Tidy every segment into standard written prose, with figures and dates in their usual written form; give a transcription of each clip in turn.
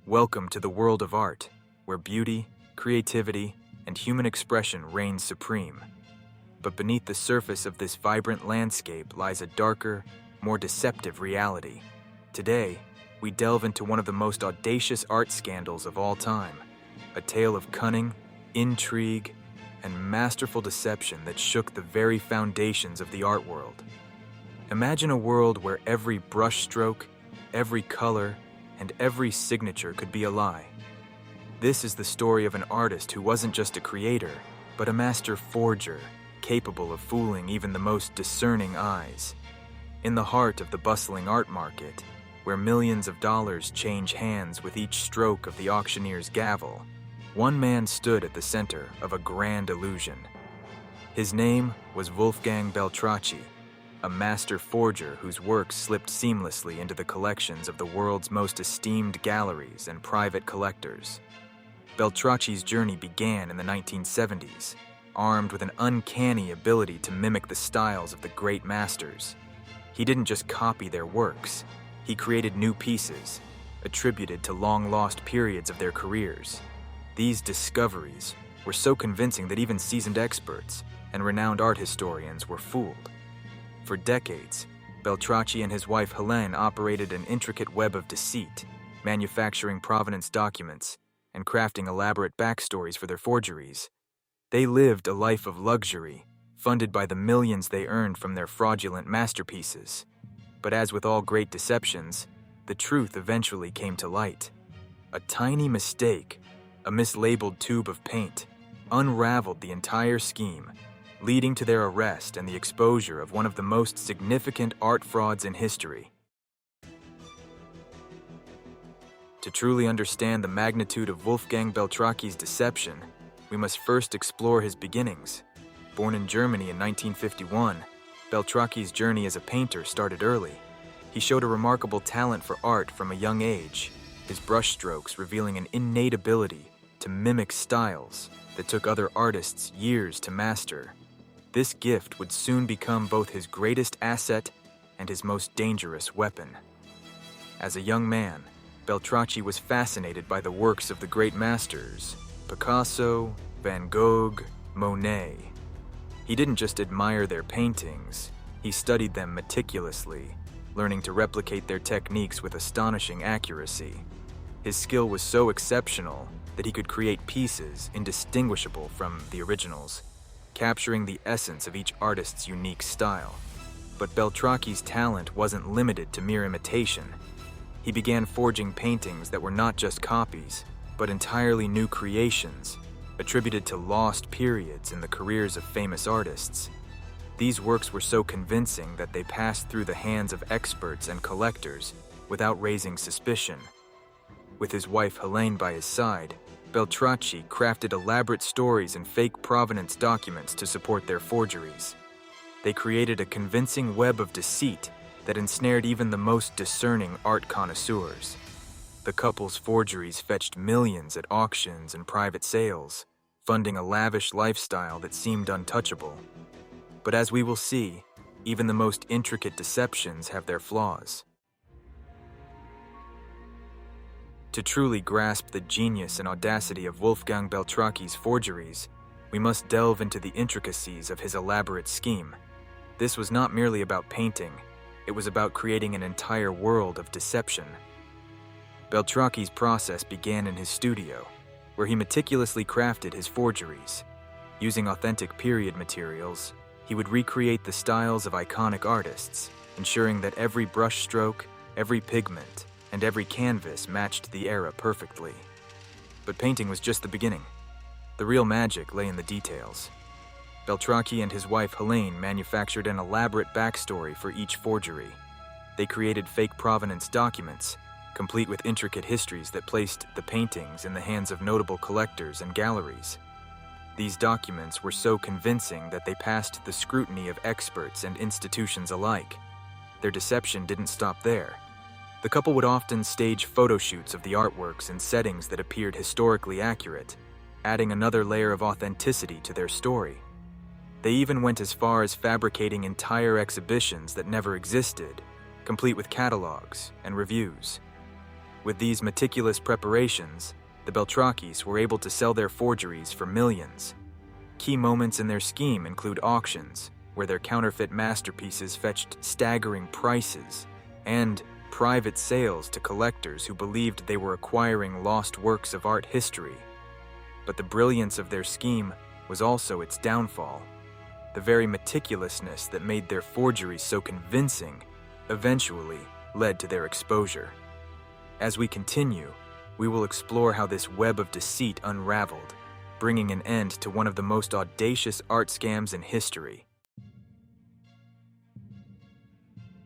Welcome to the world of art, where beauty, creativity, and human expression reign supreme. But beneath the surface of this vibrant landscape lies a darker, more deceptive reality. Today, we delve into one of the most audacious art scandals of all time, a tale of cunning, intrigue, and masterful deception that shook the very foundations of the art world. Imagine a world where every brushstroke, every color, and every signature could be a lie. This is the story of an artist who wasn't just a creator, but a master forger, capable of fooling even the most discerning eyes. In the heart of the bustling art market, where millions of dollars change hands with each stroke of the auctioneer's gavel, one man stood at the center of a grand illusion. His name was Wolfgang Beltracchi, a master forger whose work slipped seamlessly into the collections of the world's most esteemed galleries and private collectors. Beltracchi's journey began in the 1970s, armed with an uncanny ability to mimic the styles of the great masters. He didn't just copy their works, he created new pieces, attributed to long-lost periods of their careers. These discoveries were so convincing that even seasoned experts and renowned art historians were fooled. For decades, Beltracchi and his wife Helene operated an intricate web of deceit, manufacturing provenance documents and crafting elaborate backstories for their forgeries. They lived a life of luxury, funded by the millions they earned from their fraudulent masterpieces. But as with all great deceptions, the truth eventually came to light. A tiny mistake, a mislabeled tube of paint, unraveled the entire scheme, leading to their arrest and the exposure of one of the most significant art frauds in history. To truly understand the magnitude of Wolfgang Beltracchi's deception, we must first explore his beginnings. Born in Germany in 1951, Beltracchi's journey as a painter started early. He showed a remarkable talent for art from a young age, his brushstrokes revealing an innate ability to mimic styles that took other artists years to master. This gift would soon become both his greatest asset and his most dangerous weapon. As a young man, Beltracchi was fascinated by the works of the great masters, Picasso, Van Gogh, Monet. He didn't just admire their paintings, he studied them meticulously, learning to replicate their techniques with astonishing accuracy. His skill was so exceptional that he could create pieces indistinguishable from the originals, capturing the essence of each artist's unique style. But Beltracchi's talent wasn't limited to mere imitation. He began forging paintings that were not just copies, but entirely new creations, attributed to lost periods in the careers of famous artists. These works were so convincing that they passed through the hands of experts and collectors without raising suspicion. With his wife Helene by his side, Beltracchi crafted elaborate stories and fake provenance documents to support their forgeries. They created a convincing web of deceit that ensnared even the most discerning art connoisseurs. The couple's forgeries fetched millions at auctions and private sales, funding a lavish lifestyle that seemed untouchable. But as we will see, even the most intricate deceptions have their flaws. To truly grasp the genius and audacity of Wolfgang Beltracchi's forgeries, we must delve into the intricacies of his elaborate scheme. This was not merely about painting, it was about creating an entire world of deception. Beltracchi's process began in his studio, where he meticulously crafted his forgeries. Using authentic period materials, he would recreate the styles of iconic artists, ensuring that every brushstroke, every pigment, and every canvas matched the era perfectly. But painting was just the beginning. The real magic lay in the details. Beltracchi and his wife Helene manufactured an elaborate backstory for each forgery. They created fake provenance documents, complete with intricate histories that placed the paintings in the hands of notable collectors and galleries. These documents were so convincing that they passed the scrutiny of experts and institutions alike. Their deception didn't stop there. The couple would often stage photo shoots of the artworks in settings that appeared historically accurate, adding another layer of authenticity to their story. They even went as far as fabricating entire exhibitions that never existed, complete with catalogs and reviews. With these meticulous preparations, the Beltracchis were able to sell their forgeries for millions. Key moments in their scheme include auctions, where their counterfeit masterpieces fetched staggering prices, and private sales to collectors who believed they were acquiring lost works of art history. But the brilliance of their scheme was also its downfall. The very meticulousness that made their forgeries so convincing eventually led to their exposure. As we continue, we will explore how this web of deceit unraveled, bringing an end to one of the most audacious art scams in history.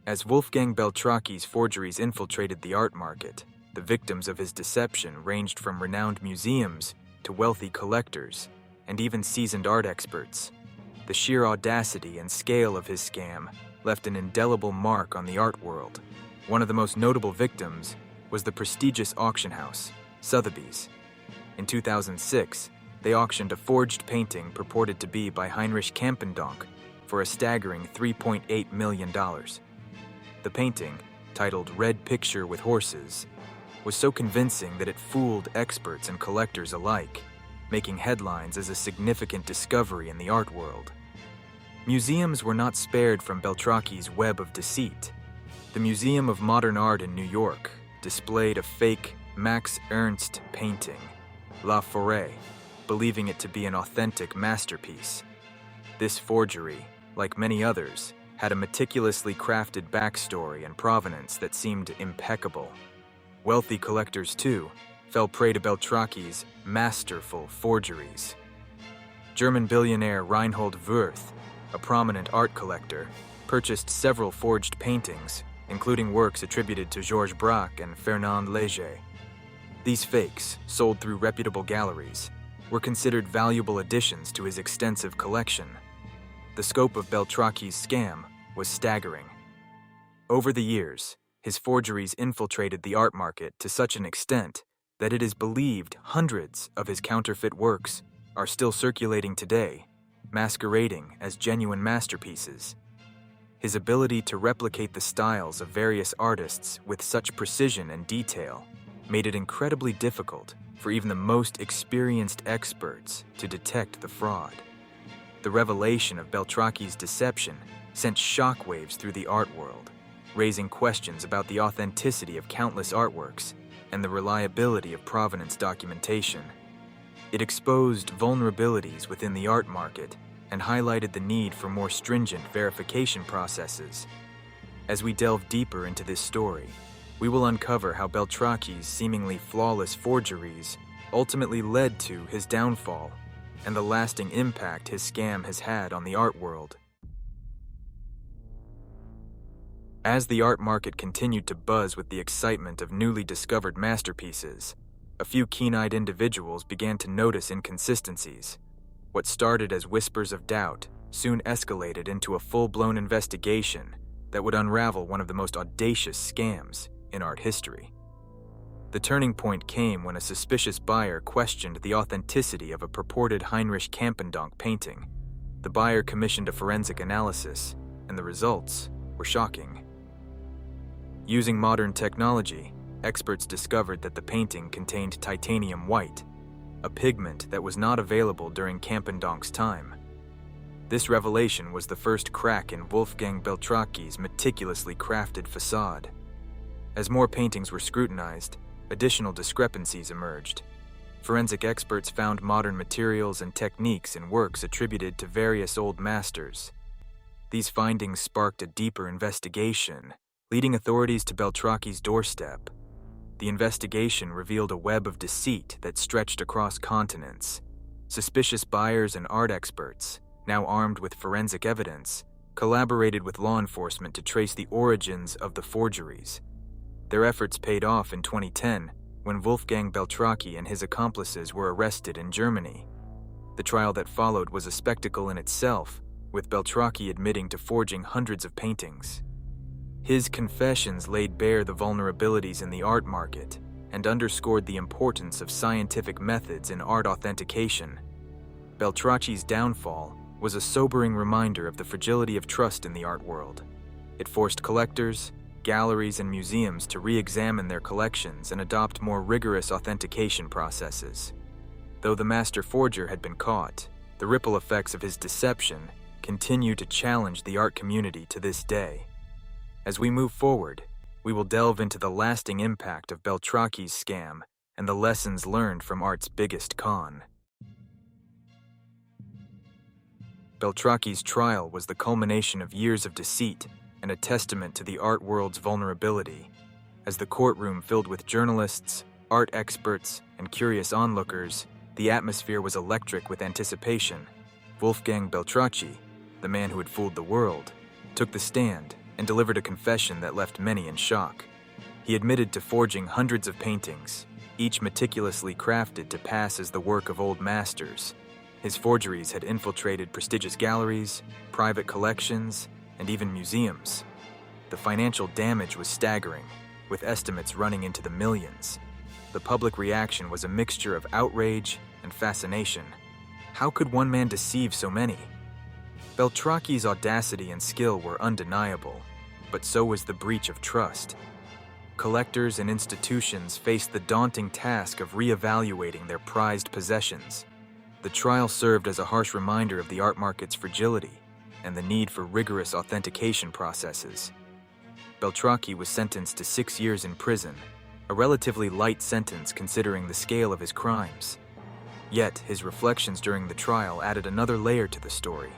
As Wolfgang Beltracchi's forgeries infiltrated the art market, the victims of his deception ranged from renowned museums to wealthy collectors and even seasoned art experts. The sheer audacity and scale of his scam left an indelible mark on the art world. One of the most notable victims was the prestigious auction house, Sotheby's. In 2006, they auctioned a forged painting purported to be by Heinrich Campendonck for a staggering $3.8 million. The painting, titled Red Picture with Horses, was so convincing that it fooled experts and collectors alike, making headlines as a significant discovery in the art world. Museums were not spared from Beltracchi's web of deceit. The Museum of Modern Art in New York displayed a fake Max Ernst painting, La Forêt, believing it to be an authentic masterpiece. This forgery, like many others, had a meticulously crafted backstory and provenance that seemed impeccable. Wealthy collectors, too, fell prey to Beltracchi's masterful forgeries. German billionaire Reinhold Wirth, a prominent art collector, purchased several forged paintings, including works attributed to Georges Braque and Fernand Léger. These fakes, sold through reputable galleries, were considered valuable additions to his extensive collection. The scope of Beltracchi's scam was staggering. Over the years, his forgeries infiltrated the art market to such an extent that it is believed hundreds of his counterfeit works are still circulating today, masquerading as genuine masterpieces. His ability to replicate the styles of various artists with such precision and detail made it incredibly difficult for even the most experienced experts to detect the fraud. The revelation of Beltracchi's deception sent shockwaves through the art world, raising questions about the authenticity of countless artworks and the reliability of provenance documentation. It exposed vulnerabilities within the art market and highlighted the need for more stringent verification processes. As we delve deeper into this story, we will uncover how Beltracchi's seemingly flawless forgeries ultimately led to his downfall and the lasting impact his scam has had on the art world. As the art market continued to buzz with the excitement of newly discovered masterpieces, a few keen-eyed individuals began to notice inconsistencies. What started as whispers of doubt soon escalated into a full-blown investigation that would unravel one of the most audacious scams in art history. The turning point came when a suspicious buyer questioned the authenticity of a purported Heinrich Campendonck painting. The buyer commissioned a forensic analysis, and the results were shocking. Using modern technology, experts discovered that the painting contained titanium white, a pigment that was not available during Campendonck's time. This revelation was the first crack in Wolfgang Beltracchi's meticulously crafted facade. As more paintings were scrutinized, additional discrepancies emerged. Forensic experts found modern materials and techniques in works attributed to various old masters. These findings sparked a deeper investigation, leading authorities to Beltracchi's doorstep. The investigation revealed a web of deceit that stretched across continents. Suspicious buyers and art experts, now armed with forensic evidence, collaborated with law enforcement to trace the origins of the forgeries. Their efforts paid off in 2010 when Wolfgang Beltracchi and his accomplices were arrested in Germany. The trial that followed was a spectacle in itself, with Beltracchi admitting to forging hundreds of paintings. His confessions laid bare the vulnerabilities in the art market and underscored the importance of scientific methods in art authentication. Beltracchi's downfall was a sobering reminder of the fragility of trust in the art world. It forced collectors, galleries and museums to re-examine their collections and adopt more rigorous authentication processes. Though the master forger had been caught, the ripple effects of his deception continue to challenge the art community to this day. As we move forward, we will delve into the lasting impact of Beltracchi's scam and the lessons learned from art's biggest con. Beltracchi's trial was the culmination of years of deceit and a testament to the art world's vulnerability. As the courtroom filled with journalists, art experts, and curious onlookers, the atmosphere was electric with anticipation. Wolfgang Beltracchi, the man who had fooled the world, took the stand and delivered a confession that left many in shock. He admitted to forging hundreds of paintings, each meticulously crafted to pass as the work of old masters. His forgeries had infiltrated prestigious galleries, private collections, and even museums. The financial damage was staggering, with estimates running into the millions. The public reaction was a mixture of outrage and fascination. How could one man deceive so many? Beltracchi's audacity and skill were undeniable, but so was the breach of trust. Collectors and institutions faced the daunting task of re-evaluating their prized possessions. The trial served as a harsh reminder of the art market's fragility and the need for rigorous authentication processes. Beltracchi was sentenced to 6 years in prison, a relatively light sentence considering the scale of his crimes. Yet, his reflections during the trial added another layer to the story.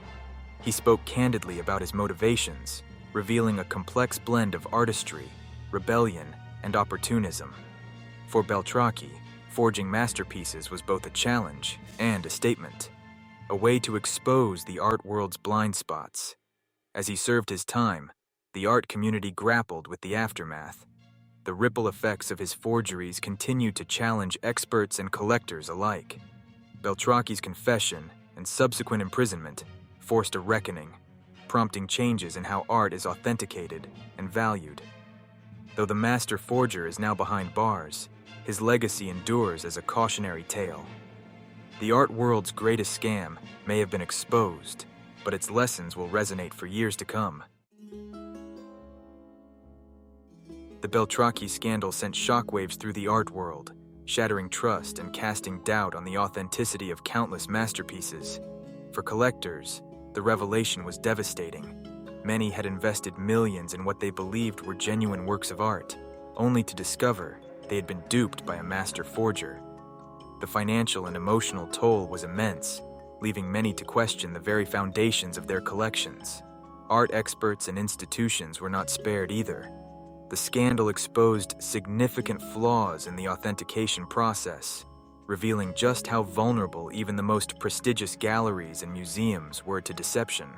He spoke candidly about his motivations, revealing a complex blend of artistry, rebellion, and opportunism. For Beltracchi, forging masterpieces was both a challenge and a statement, a way to expose the art world's blind spots. As he served his time, the art community grappled with the aftermath. The ripple effects of his forgeries continued to challenge experts and collectors alike. Beltracchi's confession and subsequent imprisonment forced a reckoning, prompting changes in how art is authenticated and valued. Though the master forger is now behind bars, his legacy endures as a cautionary tale. The art world's greatest scam may have been exposed, but its lessons will resonate for years to come. The Beltracchi scandal sent shockwaves through the art world, shattering trust and casting doubt on the authenticity of countless masterpieces. For collectors, the revelation was devastating. Many had invested millions in what they believed were genuine works of art, only to discover they had been duped by a master forger. The financial and emotional toll was immense, leaving many to question the very foundations of their collections. Art experts and institutions were not spared either. The scandal exposed significant flaws in the authentication process, revealing just how vulnerable even the most prestigious galleries and museums were to deception.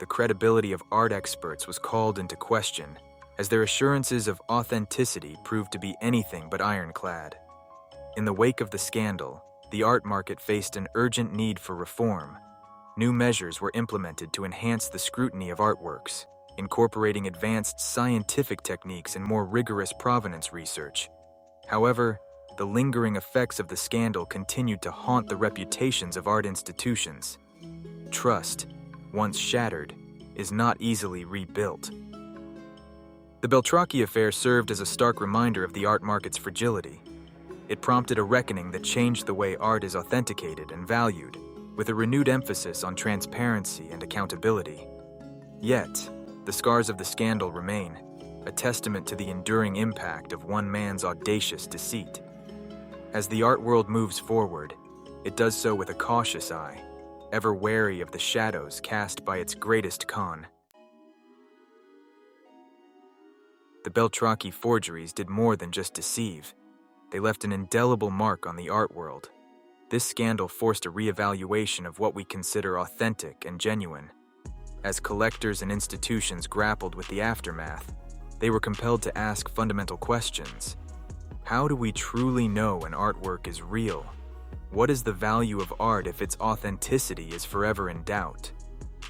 The credibility of art experts was called into question, as their assurances of authenticity proved to be anything but ironclad. In the wake of the scandal, the art market faced an urgent need for reform. New measures were implemented to enhance the scrutiny of artworks, incorporating advanced scientific techniques and more rigorous provenance research. However, the lingering effects of the scandal continued to haunt the reputations of art institutions. Trust, once shattered, is not easily rebuilt. The Beltracchi affair served as a stark reminder of the art market's fragility. It prompted a reckoning that changed the way art is authenticated and valued, with a renewed emphasis on transparency and accountability. Yet, the scars of the scandal remain, a testament to the enduring impact of one man's audacious deceit. As the art world moves forward, it does so with a cautious eye, ever wary of the shadows cast by its greatest con. The Beltracchi forgeries did more than just deceive. They left an indelible mark on the art world. This scandal forced a re-evaluation of what we consider authentic and genuine. As collectors and institutions grappled with the aftermath, they were compelled to ask fundamental questions. How do we truly know an artwork is real? What is the value of art if its authenticity is forever in doubt?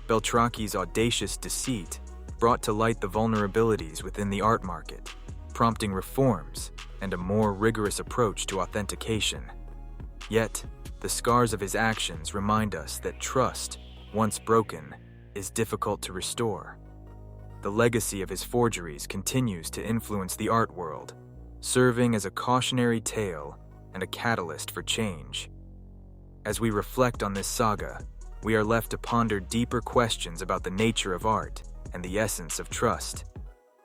Beltracchi's audacious deceit brought to light the vulnerabilities within the art market, prompting reforms and a more rigorous approach to authentication. Yet, the scars of his actions remind us that trust, once broken, is difficult to restore. the legacy of his forgeries continues to influence the art world, serving as a cautionary tale and a catalyst for change. As we reflect on this saga, we are left to ponder deeper questions about the nature of art and the essence of trust.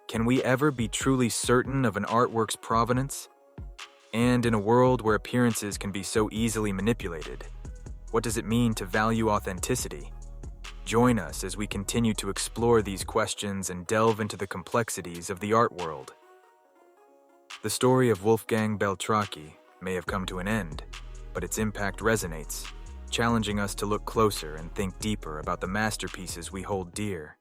Can we ever be truly certain of an artwork's provenance? And in a world where appearances can be so easily manipulated, what does it mean to value authenticity? Join us as we continue to explore these questions and delve into the complexities of the art world. The story of Wolfgang Beltracchi may have come to an end, but its impact resonates, challenging us to look closer and think deeper about the masterpieces we hold dear.